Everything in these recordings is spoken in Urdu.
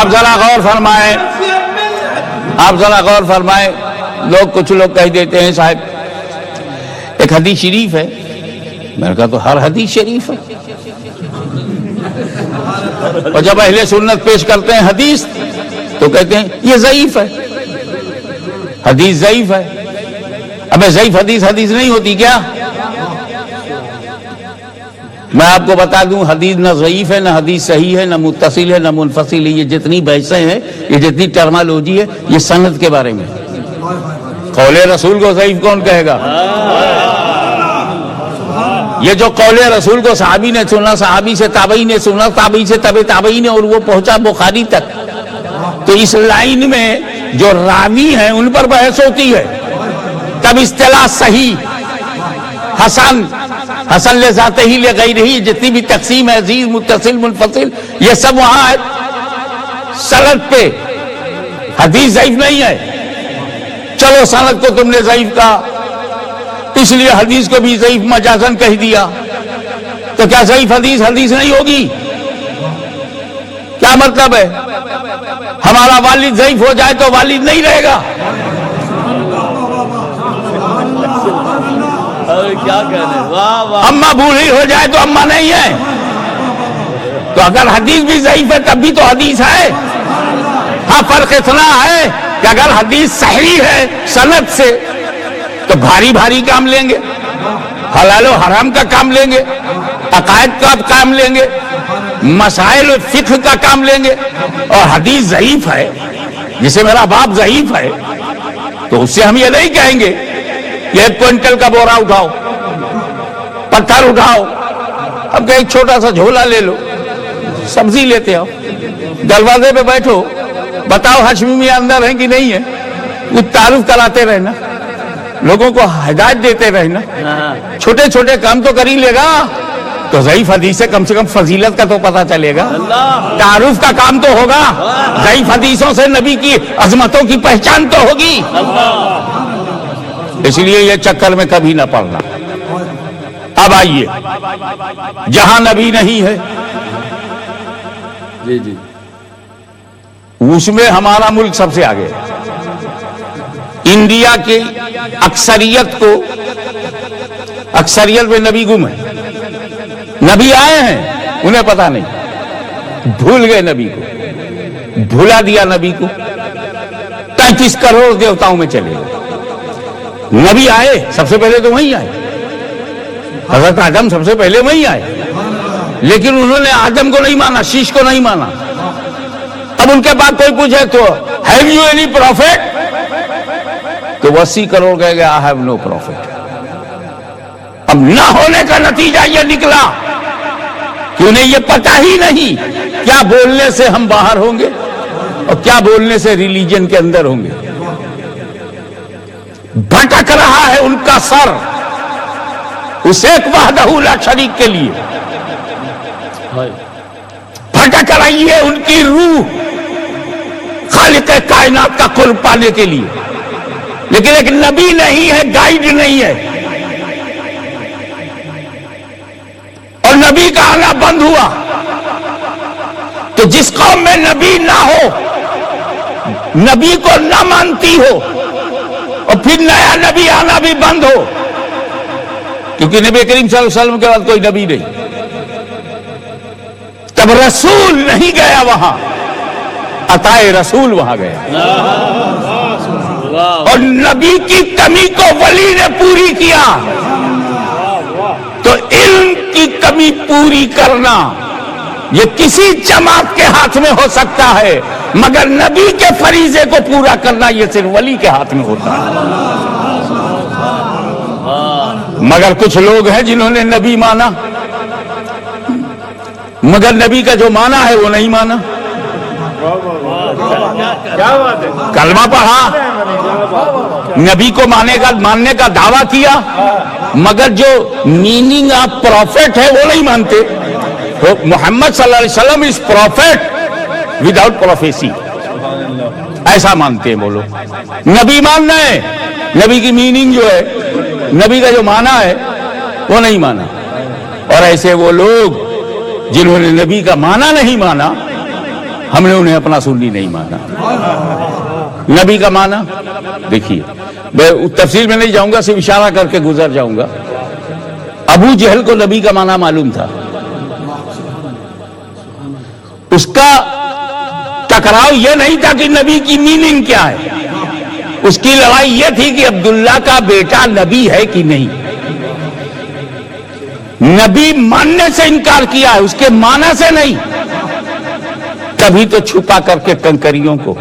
آپ ذرا غور فرمائیں. کچھ لوگ کہہ دیتے ہیں صاحب ایک حدیث شریف ہے. میں نے کہا تو ہر حدیث شریف ہے. اور جب اہل سنت پیش کرتے ہیں حدیث تو کہتے ہیں یہ ضعیف ہے, حدیث ضعیف ہے. ابے ضعیف حدیث نہیں ہوتی کیا؟ میں آپ کو بتا دوں حدیث نہ ضعیف ہے, نہ حدیث صحیح ہے, نہ متصل ہے, نہ منفصل ہے. یہ جتنی بحثیں ہیں, یہ جتنی ٹرمالوجی ہے, یہ سند کے بارے میں. قول رسول کو ضعیف کون کہے گا؟ یہ جو قول رسول کو صحابی نے سنا, صحابی سے تابعی نے سنا, تابعی سے تابعی نے, اور وہ پہنچا بخاری تک, تو اس لائن میں جو راوی ہیں ان پر بحث ہوتی ہے. تب اصطلاح صحیح, حسن لذاتہ ہی لغیرہ ہی, جتنی بھی تقسیم ہے, عزیز, متصل, منفصل, یہ سب وہاں ہے سند پہ. حدیث ضعیف نہیں ہے. چلو سند کو تم نے ضعیف کہا, اس لیے حدیث کو بھی ضعیف مجازن کہہ دیا, تو کیا ضعیف حدیث نہیں ہوگی؟ کیا مطلب ہے؟ ہمارا والد ضعیف ہو جائے تو والد نہیں رہے گا؟ کیا کہنے, واہ واہ. اماں بوڑھی ہو جائے تو اماں نہیں ہے. تو اگر حدیث بھی ضعیف ہے تب بھی تو حدیث ہے. ہاں فرق اتنا ہے کہ اگر حدیث صحیح ہے سند سے تو بھاری کام لیں گے, حلال و حرام کا کام لیں گے, عقائد کا کام لیں گے, مسائل فقہ کا کام لیں گے. اور حدیث ضعیف ہے, جسے میرا باپ ضعیف ہے, تو اس سے ہم یہ نہیں کہیں گے کہ 1 کوئنٹل کا بورا اٹھاؤ, پتھر اٹھاؤ. اب کہ ایک چھوٹا سا جھولا لے لو, سبزی لیتے آؤ, دروازے پہ بیٹھو, بتاؤ ہاشمی میاں اندر ہیں کہ نہیں ہے. کچھ تعارف کراتے رہنا, لوگوں کو ہدایت دیتے رہنا. چھوٹے چھوٹے کام تو کر ہی لے گا, تو ضعیف حدیث سے کم فضیلت کا تو پتہ چلے گا, تعارف کا کام تو ہوگا. ضعیف حدیثوں سے نبی کی عظمتوں کی پہچان تو ہوگی. اس لیے یہ چکر میں کبھی نہ پڑنا. اب آئیے, جہاں نبی نہیں ہے جی جی, اس میں ہمارا ملک سب سے آگے ہے. انڈیا کی اکثریت میں نبی گم ہے. نبی آئے ہیں, انہیں پتا نہیں, بھول گئے نبی کو, بھولا دیا نبی کو. 35 کروڑ دیوتاؤں میں چلے گئے. نبی آئے سب سے پہلے تو وہیں آئے, حضرت آدم سب سے پہلے وہیں آئے, لیکن انہوں نے آدم کو نہیں مانا, شیش کو نہیں مانا. اب ان کے بعد کوئی پوچھے تو ہیو یو اینی پروفیٹ, تو 80 کروڑ کہے گا آئی ہیو نو پروفیٹ. اب نہ ہونے کا نتیجہ یہ نکلا کہ انہیں یہ پتہ ہی نہیں کیا بولنے سے ہم باہر ہوں گے اور کیا بولنے سے ریلیجن کے اندر ہوں گے. بھٹک رہا ہے ان کا سر اس ایک وحدہ لا شریک کے لیے, بھٹک رہی ہے ان کی روح خالق کائنات کا قرب پانے کے لیے. لیکن ایک نبی نہیں ہے, گائیڈ نہیں ہے, اور نبی کا آنا بند ہوا. تو جس قوم میں نبی نہ ہو, نبی کو نہ مانتی ہو, اور پھر نیا نبی آنا بھی بند ہو, کیونکہ نبی کریم صلی اللہ علیہ وسلم کے بعد کوئی نبی نہیں, تب رسول نہیں گیا وہاں, عطائے رسول وہاں گیا. اور نبی کی کمی کو ولی نے پوری کیا. تو علم کی کمی پوری کرنا یہ کسی جماعت کے ہاتھ میں ہو سکتا ہے, مگر نبی کے فریضے کو پورا کرنا یہ صرف ولی کے ہاتھ میں ہوتا ہے. مگر کچھ لوگ ہیں جنہوں نے نبی مانا, مگر نبی کا جو مانا ہے وہ نہیں مانا. کلمہ پڑھا, نبی کو ماننے کا دعویٰ کیا, مگر جو میننگ آف پروفیٹ ہے وہ نہیں مانتے. محمد صلی اللہ علیہ وسلم از پروفیٹ وداؤٹ پروفیسی, ایسا مانتے ہیں وہ لوگ. نبی ماننا ہے, نبی کی میننگ جو ہے, نبی کا جو مانا ہے وہ نہیں مانا. اور ایسے وہ لوگ جنہوں نے نبی کا مانا نہیں مانا, ہم نے انہیں اپنا سنی نہیں مانا. نبی کا مانا دیکھیے، میں تفصیل میں نہیں جاؤں گا، صرف اشارہ کر کے گزر جاؤں گا. ابو جہل کو نبی کا مانا معلوم تھا. اس کا ٹکراؤ یہ نہیں تھا کہ نبی کی میننگ کیا ہے، اس کی لڑائی یہ تھی کہ عبداللہ کا بیٹا نبی ہے کہ نہیں. نبی ماننے سے انکار کیا ہے، اس کے معنی سے نہیں. کبھی تو چھپا کر کے کنکریوں کو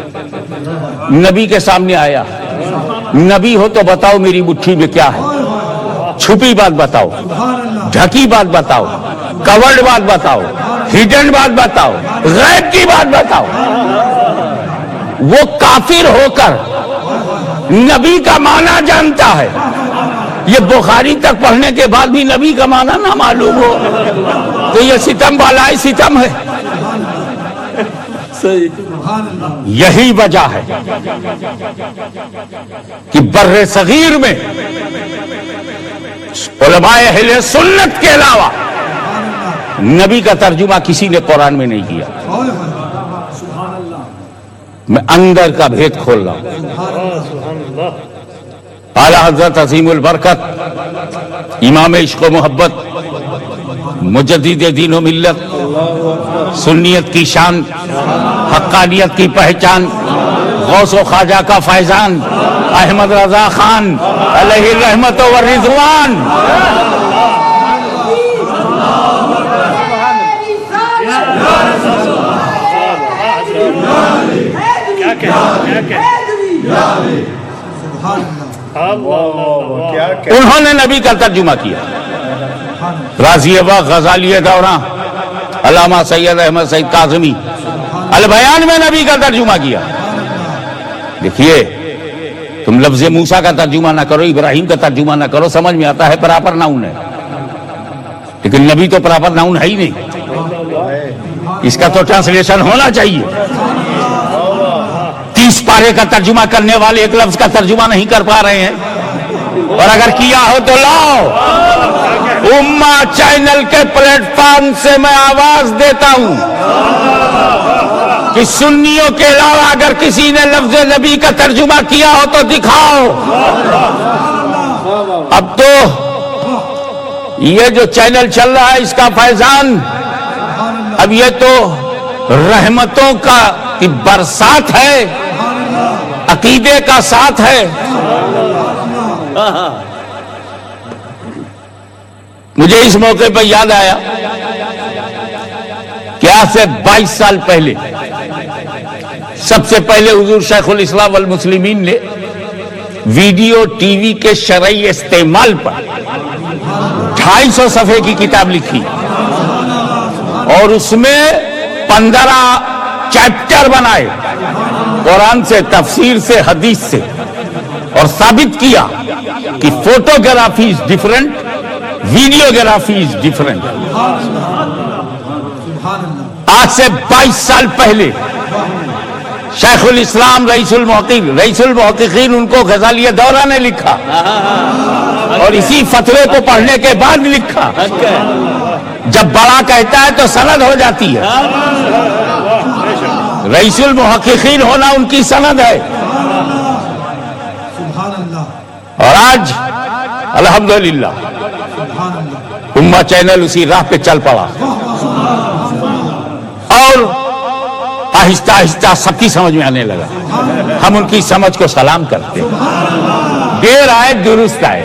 نبی کے سامنے آیا، نبی ہو تو بتاؤ میری مٹھی میں کیا ہے، چھپی بات بتاؤ، ڈھکی بات بتاؤ، کورڈ بات بتاؤ، ہڈن بات بتاؤ، غیب کی بات بتاؤ. وہ کافر ہو کر نبی کا معنی جانتا ہے. یہ بخاری تک پڑھنے کے بعد بھی نبی کا معنی نہ معلوم ہو تو یہ ستم بالائے ستم ہے. یہی وجہ ہے کہ بر صغیر میں علماء اہل سنت کے علاوہ نبی کا ترجمہ کسی نے قرآن میں نہیں کیا. میں اندر کا بھید کھول رہا ہوں. اعلی حضرت عظیم البرکت امام عشق و محبت، مجدد دین و ملت، سنیت کی شان، حقانیت کی پہچان، غوث و خواجہ کا فیضان، احمد رضا خان علیہ الرحمت و رضوان. انہوں نے نبی کا ترجمہ کیا. رازی باغ، غزالی دوراں، علامہ سید احمد سعید کاظمی البیان میں نبی کا ترجمہ کیا. دیکھیے، تم لفظ موسیٰ کا ترجمہ نہ کرو، ابراہیم کا ترجمہ نہ کرو، سمجھ میں آتا ہے پراپر ناؤن ہے، لیکن نبی تو پراپر ناؤن ہے ہی نہیں. اس کا تو ٹرانسلیشن ہونا چاہیے. 30 پارے کا ترجمہ کرنے والے ایک لفظ کا ترجمہ نہیں کر پا رہے ہیں، اور اگر کیا ہو تو لاؤ. امہ چینل کے پلیٹ فارم سے میں آواز دیتا ہوں کہ سنیوں کے علاوہ اگر کسی نے لفظ نبی کا ترجمہ کیا ہو تو دکھاؤ. اب تو یہ جو چینل چل رہا ہے اس کا فیضان، اب یہ تو رحمتوں کا برسات ہے، عقیدے کا ساتھ ہے. مجھے اس موقع پہ یاد آیا کہ آج سے 22 سال پہلے سب سے پہلے حضور شیخ الاسلام والمسلمین نے ویڈیو ٹی وی کے شرعی استعمال پر 250 صفحے کی کتاب لکھی، اور اس میں 15 چیپٹر بنائے، قرآن سے، تفسیر سے، حدیث سے، اور ثابت کیا کہ photography is different, videography is different. آج سے 22 سال پہلے شیخ الاسلام رئیس المحققین ان کو غزالی دورہ نے لکھا، اور اسی فتوے کو پڑھنے کے بعد لکھا. جب بڑا کہتا ہے تو سند ہو جاتی ہے. رئیس المحققین ہونا ان کی سند ہے. اور آج الحمدللہ امہ چینل اسی راہ پہ چل پڑا، اور آہستہ آہستہ سب کی سمجھ میں آنے لگا. ہم ان کی سمجھ کو سلام کرتے ہیں. دیر آئے درست آئے.